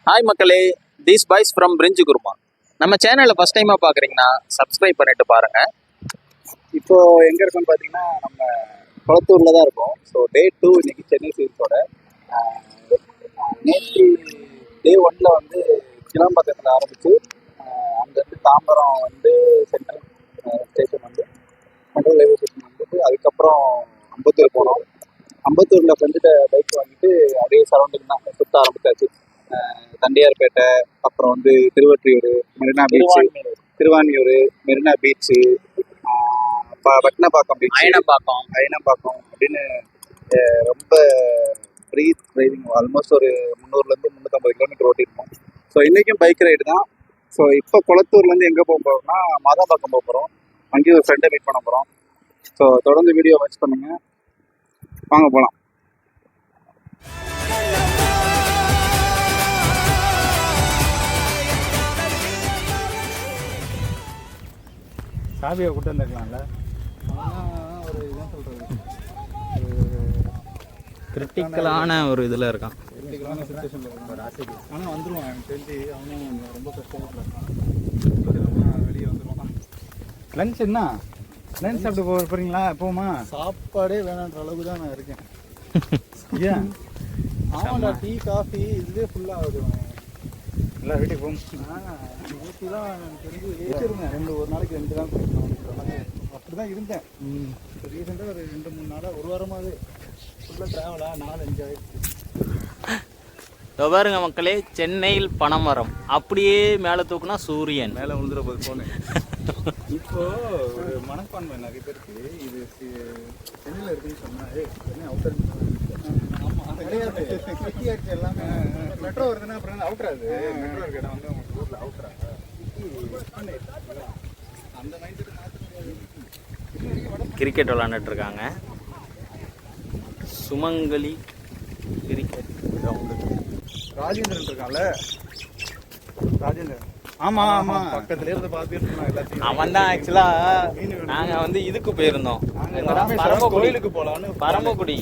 Hi மக்களே, these boys from பிரிஞ்சு குருமா. நம்ம சேனலை ஃபஸ்ட் டைமாக பார்க்குறீங்கன்னா சப்ஸ்கிரைப் பண்ணிட்டு பாருங்க. இப்போ எங்கே இருக்கோம்னு பார்த்தீங்கன்னா நம்ம குளத்தூரில் தான் இருக்கோம். ஸோ டே 2 இன்னைக்கு சென்னை சீரிஸோட நேற்று டே 1ல் வந்து கிளம்பக்கத்தில் ஆரம்பித்து அங்கேருந்து தாம்பரம் வந்து சென்ட்ரல் ஸ்டேஷன் வந்து சென்ட்ரல் ரயில்வே ஸ்டேஷன் வந்துட்டு அதுக்கப்புறம் அம்பத்தூர் போனோம். அம்பத்தூரில் ஃப்ரெண்டுகிட்ட பைக் வாங்கிட்டு அதே சரௌண்டிங் தான் சுற்ற ஆரம்பிச்சாச்சு. தண்டையார்பேட்டை, அப்புறம் வந்து Thiruvottiyur, Marina beach, Thiruvanmiyur, Marina beach, Vattanappakkam beach, Ayanappakkam அப்படின்னு ரொம்ப ஃப்ரீ டிரைவிங். ஆல்மோஸ்ட் ஒரு 300 to 350 கிலோமீட்டர் ஓட்டிருக்கோம். ஸோ இன்றைக்கும் பைக் ரைடு தான். ஸோ இப்போ குளத்தூர்லேருந்து எங்கே போக போகிறோம்னா மாதாம்பாக்கம் போக போகிறோம். அங்கேயும் ஒரு ஃப்ரெண்டை மீட் பண்ண போகிறோம். ஸோ தொடர்ந்து வீடியோ வாட்ச் பண்ணுங்கள், வாங்க போகலாம். சாவியை கூட்டு வந்துருக்கலாம்ல. ஒரு இதான் சொல்கிறது, கிரிட்டிக்கலான ஒரு இதில் இருக்கான். கிரிட்டிக்கலான சுச்சுவேஷனில் இருக்கான் ராசிக்கு. ஆனால் வந்துடுவான், எனக்கு தெரிஞ்சு அவனும் ரொம்ப கஷ்டப்பட்டுருக்கான். வெளியே வந்துடுவான். லன்ச் என்ன லன்ச் சாப்பிட்டு போகிறீங்களா? போமா, சாப்பாடே வேணான்ற அளவுக்கு தான் நான் இருக்கேன். ஏன்? ஆமாண்டா, டீ காஃபி இதுவே ஃபுல்லாக ஆகுது. எல்லாம் வீட்டுக்கு போகும். நேற்று தான் எனக்கு தெரிஞ்சு வச்சுருந்தேன், ஒரு நாளைக்கு 2 தான் குடிக்கணும். அப்படி தான் இருந்தேன். ரீசெண்டாக ஒரு 2-3 நாளாக, ஒரு வாரமாகவே ஃபுல்லாக ட்ராவலாக 4-5 ஆயிடுச்சு. பாருங்க மக்களே, சென்னையில் பனைமரம் அப்படியே மேலே தூக்குனா சூரியன் மேலே விழுந்துட போது போனேன். இப்போ ஒரு மனப்பான்மை நிறைய பேருக்கு, இது சென்னையில் இருக்குன்னு சொன்னால் சென்னை அவுட்டர். ஆமாம், கிடையாது, சிட்டி ஆயிடுச்சு எல்லாமே. மெட்ரோ வருதுன்னா அப்புறம் அவுட்ராது. மெட்ரோ இருக்க இடம் வந்து அவங்க ஊரில் அவுட்ரா. அந்த மைண்ட் கிரிக்கெட் விளாண்டுட்டு இருக்காங்க. சுமங்கலி கிரிக்கெட் கிரவுண்டு. ராஜேந்திரன் இருக்கான்ல, ராஜேந்திரன். ஆமா ஆமா, பக்கத்துல இருந்து பார்த்துட்டு அவன் தான். ஆக்சுவலா நாங்க வந்து இதுக்கு போயிருந்தோம், கோயிலுக்கு போலான்னு. பரமக்குடி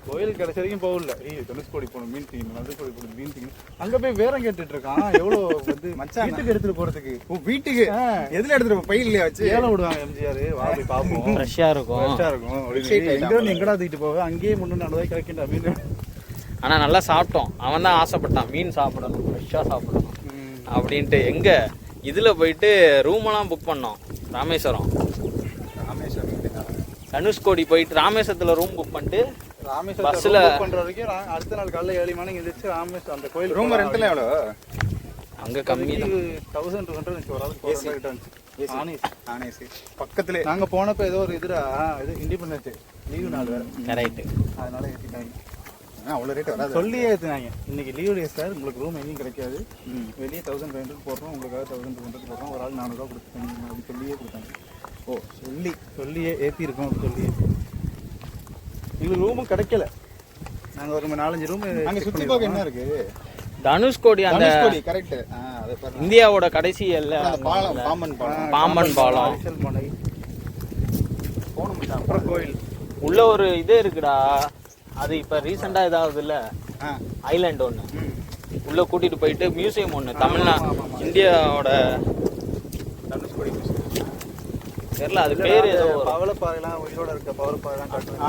கோயிலுக்கு கடைசி வரைக்கும் போகல. தனுஷ்கோடி போகணும், மீன் திங்கணும், தனுஷ்கோடி போகணும், மீன் திங்கணும். அங்க போய் வேறம் கேட்டுட்டு இருக்கான். எவ்வளோ வந்து மச்சான் வீட்டுக்கு எடுத்துட்டு போறதுக்கு. வீட்டுக்கு எதுல எடுத்துட்டு போ, பையில வச்சு ஏலம் விடுவாங்க எம்ஜிஆர். வா போய் பார்ப்போம், ஃப்ரெஷ்ஷா இருக்கும். எங்கடா தூக்கிட்டு போக, அங்கேயே 300 ரூபாய் கிடைக்கின்ற மீன். ஆனா நல்லா சாப்பிட்டோம். அவன் தான் ஆசைப்பட்டான் மீன் சாப்பிடணும், ஃப்ரெஷ்ஷா சாப்பிடணும் அப்படின்ட்டு. எங்க இதுல போயிட்டு ரூம் எல்லாம் புக் பண்ணோம். ராமேஸ்வரம் தனுஷ்கோடி போயிட்டு ராமேஸ்வரத்துல ரூம் புக் பண்ணிட்டு பஸ்ல பண்ற வரைக்கும் அடுத்த நாள் காலைல 7 மணிக்கு எழுந்திரிச்சு ராமேஸ்வரம் அந்த கோயில். ரூம் ரெண்ட்ல எவ்வளோ? அங்க கம்மி தான், 1200 ஒரு ஆளுக்கு. பக்கத்துல நாங்க போனப்ப ஏதோ ஒரு இது இண்டிபெண்டன்ஸ் லீவு நாள் வேற. கரெக்ட், அதனால ஏத்திட்டாங்க. அவ்வளோ ரேட் வராது சொல்லியே ஏற்றுனாங்க. இன்னைக்கு லீவ் டே சார், உங்களுக்கு ரூம் எங்கேயும் கிடைக்காது, வெளியே 1500 போடுறோம், உங்களுக்காக 1200 போடுறோம், ஒரு ஆள் 400 கொடுத்துட்டாங்க அப்படின்னு சொல்லியே கொடுத்தாங்க. ஓ, சொல்லியே ஏற்றிருக்கோம் அப்படின்னு சொல்லியே. எங்களுக்கு ரூமும் கிடைக்கல. நாங்கள் ஒரு 4-5 ரூம் அங்கே சுற்றி பார்க்க என்ன இருக்கு. தனுஷ்கோடி அந்த கரெக்ட், இந்தியாவோட கடைசி எல்லை பாலம், பாம்பன் பாலம். போகணும். அப்புறம் கோயில் உள்ள ஒரு இது இருக்குடா, அது இப்போ ரீசெண்டாக இதாகுது இல்லை, ஐலாண்ட் ஒன்று உள்ளே கூட்டிகிட்டு போயிட்டு மியூசியம் ஒன்று, இந்தியாவோட தனுஷ்கோடி தெரியல அது பேர் ஏதோ. பவளப்பாறைலாம் உயிரோட இருக்க பவளப்பாறைலாம் காட்டுவாங்க.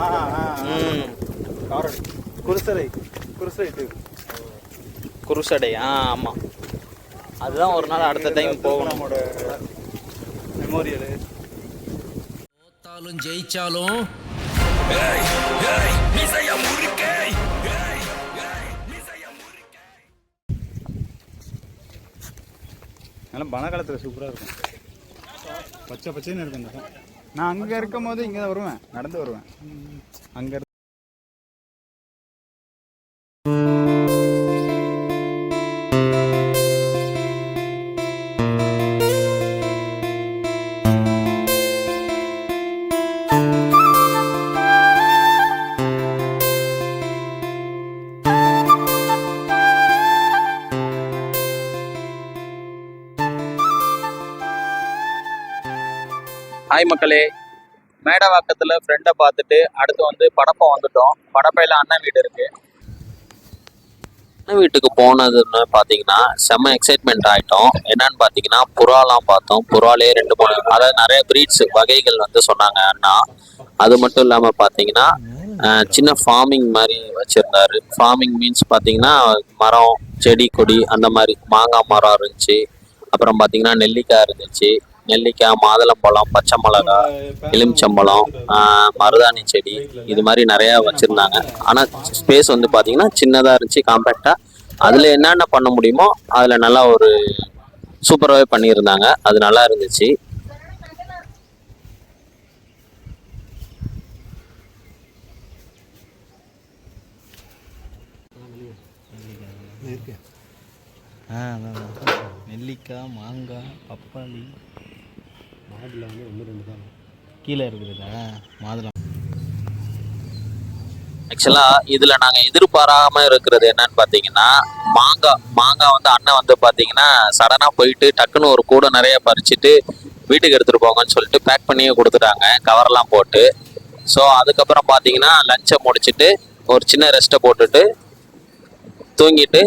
குருசடை. ஆமாம், அதுதான் ஒரு நாள் அடுத்த டைம் போகணும். நம்மளோட மெமோரியல். தோத்தாலும் ஜெயிச்சாலும் நல்லா பண காலத்தில் சூப்பராக இருக்கும், பச்சை பச்சைன்னு இருக்கும். இந்த நான் அங்கே இருக்கும் போது இங்கே தான் வருவேன், நடந்து வருவேன். அங்கே ஹாய் மக்களே, மேடவாக்கத்தில் ஃப்ரெண்டை பார்த்துட்டு அடுத்து வந்து படப்பம் வந்துட்டோம். படப்பையில் அண்ணன் வீடு இருக்குது. அண்ணன் வீட்டுக்கு போனதுன்னு பார்த்தீங்கன்னா செம்ம எக்ஸைட்மெண்ட் ஆகிட்டோம். என்னன்னு பார்த்தீங்கன்னா புறாலாம் பார்த்தோம். புறாலே 2 3 அதாவது நிறைய பிரீட்ஸ் வகைகள் வந்து சொன்னாங்க அண்ணா. அது மட்டும் இல்லாமல் பார்த்தீங்கன்னா சின்ன ஃபார்மிங் மாதிரி வச்சுருந்தாரு. ஃபார்மிங் மீன்ஸ் பார்த்தீங்கன்னா மரம் செடி கொடி அந்த மாதிரி மாங்காய் மரம் இருந்துச்சு. அப்புறம் பார்த்தீங்கன்னா நெல்லிக்காய் இருந்துச்சு. நெல்லிக்காய், மாதுளம்பழம், பச்சை மிளகா, எலுமிச்சம்பழம், மருதாணி செடி இது மாதிரி நிறையா வச்சுருந்தாங்க. ஆனால் ஸ்பேஸ் வந்து பார்த்தீங்கன்னா சின்னதாக இருந்துச்சு, காம்பேக்டாக. அதில் என்னென்ன பண்ண முடியுமோ அதில் நல்லா ஒரு சூப்பராகவே பண்ணியிருந்தாங்க. அது நல்லா இருந்துச்சு. நெல்லிக்காய், மாங்காய், பப்பாளி, மாதுளை வந்து 1 2 தான் கீழே இருக்குதுல்ல மாதுளை. ஆக்சுவலாக இதில் நாங்கள் எதிர்பாராமல் இருக்கிறது என்னன்னு பார்த்தீங்கன்னா மாங்காய் வந்து அண்ணன் வந்து பார்த்தீங்கன்னா சடனாக போயிட்டு டக்குன்னு ஒரு கூட நிறைய பறிச்சுட்டு வீட்டுக்கு எடுத்துகிட்டு போங்கன்னு சொல்லிட்டு பேக் பண்ணியே கொடுத்துட்டாங்க, கவரெல்லாம் போட்டு. ஸோ அதுக்கப்புறம் பார்த்தீங்கன்னா லஞ்சை முடிச்சுட்டு ஒரு சின்ன ரெஸ்ட்டை போட்டுட்டு தூங்கிட்டு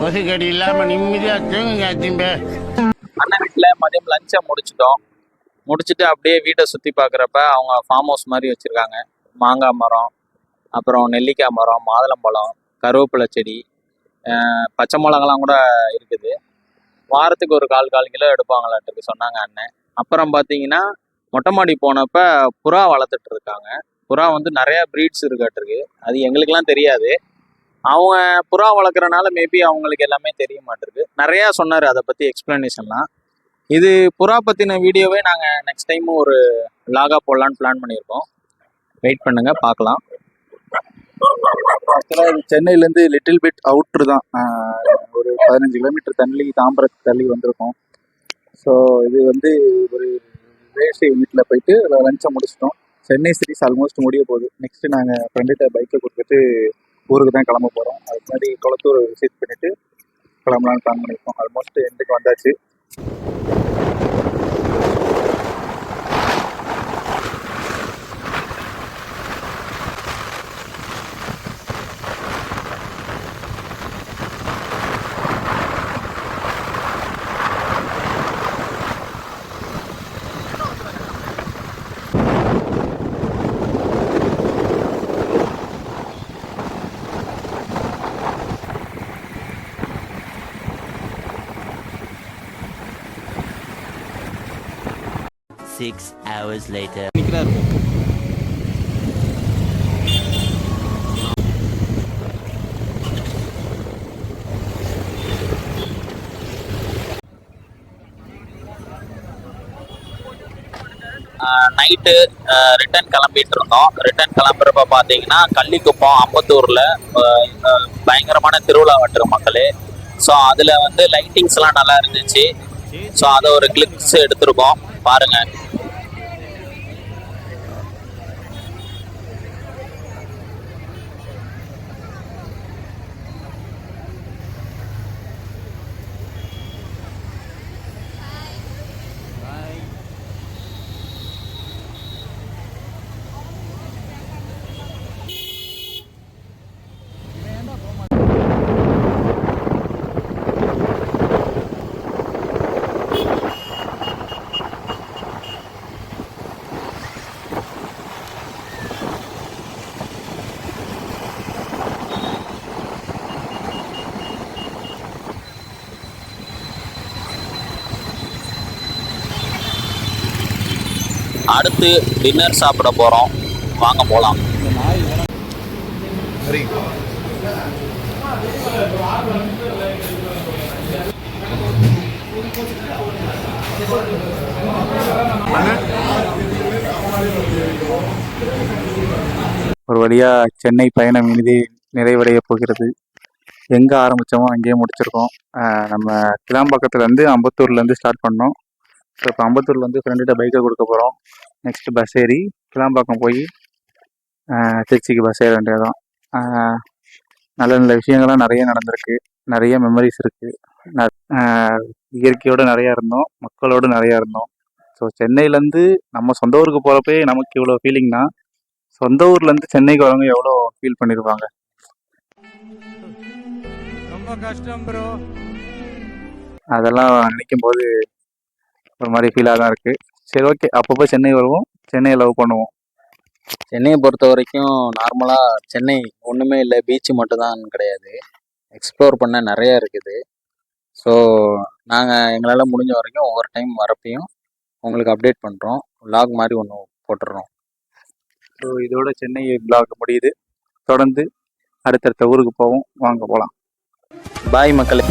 கொசுக்கடி இல்லாமல் நிம்மதியாக தூங்குங்க திரும்ப. அண்ணன் வீட்டில் மதியம் லஞ்சை முடிச்சுட்டு அப்படியே வீட்டை சுற்றி பார்க்குறப்ப அவங்க ஃபார்ம் ஹவுஸ் மாதிரி வச்சுருக்காங்க. மாங்காய் மரம், அப்புறம் நெல்லிக்காய் மரம், மாதுளம்பழம், கருவேப்பிலை செடி, பச்சை மிளகாலாம் கூட இருக்குது. வாரத்துக்கு ஒரு 1/4 கிலோ எடுப்பாங்களாட்டுக்கு சொன்னாங்க அண்ணன். அப்புறம் பார்த்தீங்கன்னா மொட்டை மாடி போனப்போ புறா வளர்த்துட்டு இருக்காங்க. புறா வந்து நிறையா ப்ரீட்ஸ் இருக்காட்டிருக்கு. அது எங்களுக்கெல்லாம் தெரியாது. அவங்க புறா வளர்க்குறனால மேபி அவங்களுக்கு எல்லாமே தெரிய மாட்டிருக்கு. நிறையா சொன்னார் அதை பற்றி எக்ஸ்ப்ளனேஷன்லாம். இது புறா பற்றின வீடியோவே நாங்கள் நெக்ஸ்ட் டைம் ஒரு லாகா போடலான்னு பிளான் பண்ணியிருக்கோம். வெயிட் பண்ணுங்கள், பார்க்கலாம். ஆக்சுவலாக இது சென்னையிலேருந்து லிட்டில் பிட் அவுட்ரு தான், ஒரு 15 கிலோமீட்டர் தாம்பரத்து தள்ளி வந்திருக்கோம். ஸோ இது வந்து ஒரு வேஸ்ட் வீட்டில் போயிட்டு லஞ்சை முடிச்சிட்டோம். சென்னை சிட்டிஸ் ஆல்மோஸ்ட் முடிய போகுது. நெக்ஸ்ட்டு நாங்கள் ஃப்ரெண்டுகிட்ட பைக்கை கொடுத்துட்டு ஊருக்கு தான் கிளம்ப போகிறோம். அதுக்கு முன்னாடி குளத்தூர் விசிட் பண்ணிவிட்டு கிளம்பலான்னு பிளான் பண்ணியிருக்கோம். ஆல்மோஸ்ட் எண்டுக்கு வந்தாச்சு. Six hours later. நிற்கிறாரு. நைட்டு ரிட்டர்ன் கிளம்பிட்டு இருந்தோம். ரிட்டர்ன் கிளம்புறப்ப பார்த்தீங்கன்னா கள்ளிக்குப்பம், அம்பத்தூரில் பயங்கரமான திருவிழா வட்டுற மக்களே. ஸோ அதில் வந்து லைட்டிங்ஸ்லாம் நல்லா இருந்துச்சு. ஸோ அதை ஒரு கிளிப்ஸ் எடுத்திருக்கோம், பாருங்கள். அடுத்து டின்னர் சாப்பிட போகிறோம், வாங்க போகலாம். ஒரு வழியாக சென்னை பயணம் இறுதி நிறைவடைய போகிறது. எங்கே ஆரம்பித்தோமோ அங்கேயே முடிச்சிருக்கோம். நம்ம கிளாம்பாக்கத்துலேருந்து அம்பத்தூர்லேருந்து ஸ்டார்ட் பண்ணோம். ஸோ இப்போ அம்பத்தூர்லேருந்து ஃப்ரெண்டுகிட்ட பைக்கை கொடுக்க போகிறோம். நெக்ஸ்ட்டு பஸ் ஏறி கிளாம்பாக்கம் போய் திருச்சிக்கு பஸ் ஏற வேண்டியதுதான். நல்ல நல்ல விஷயங்கள்லாம் நிறைய நடந்திருக்கு. நிறைய மெமரிஸ் இருக்குது. இயற்கையோடு நிறையா இருந்தோம், மக்களோடு நிறையா இருந்தோம். ஸோ சென்னையிலேருந்து நம்ம சொந்த ஊருக்கு போகிறப்பே நமக்கு இவ்வளோ ஃபீலிங்னா, சொந்த ஊர்லேருந்து சென்னைக்கு வரவங்க எவ்வளோ ஃபீல் பண்ணியிருப்பாங்க. ரொம்ப கஷ்டம் ப்ரோ. அதெல்லாம் நினைக்கும் போது ஒரு மாதிரி ஃபீலாக தான் இருக்குது. சரி, ஓகே, அப்பப்போ சென்னை வருவோம், சென்னையை லவ் பண்ணுவோம். சென்னையை பொறுத்த வரைக்கும் நார்மலாக சென்னை ஒன்றுமே இல்லை, பீச்சு மட்டும்தான் கிடையாது, எக்ஸ்ப்ளோர் பண்ண நிறையா இருக்குது. ஸோ நாங்கள் எங்களால் முடிஞ்ச வரைக்கும் ஒவ்வொரு டைம் வரப்பையும் உங்களுக்கு அப்டேட் பண்ணுறோம். vlog மாதிரி ஒன்று போட்டுடுறோம். ஸோ இதோட சென்னை vlog முடியுது. தொடர்ந்து அடுத்தடுத்த ஊருக்கு போவோம். வாங்க போகலாம். பாய் மக்களே.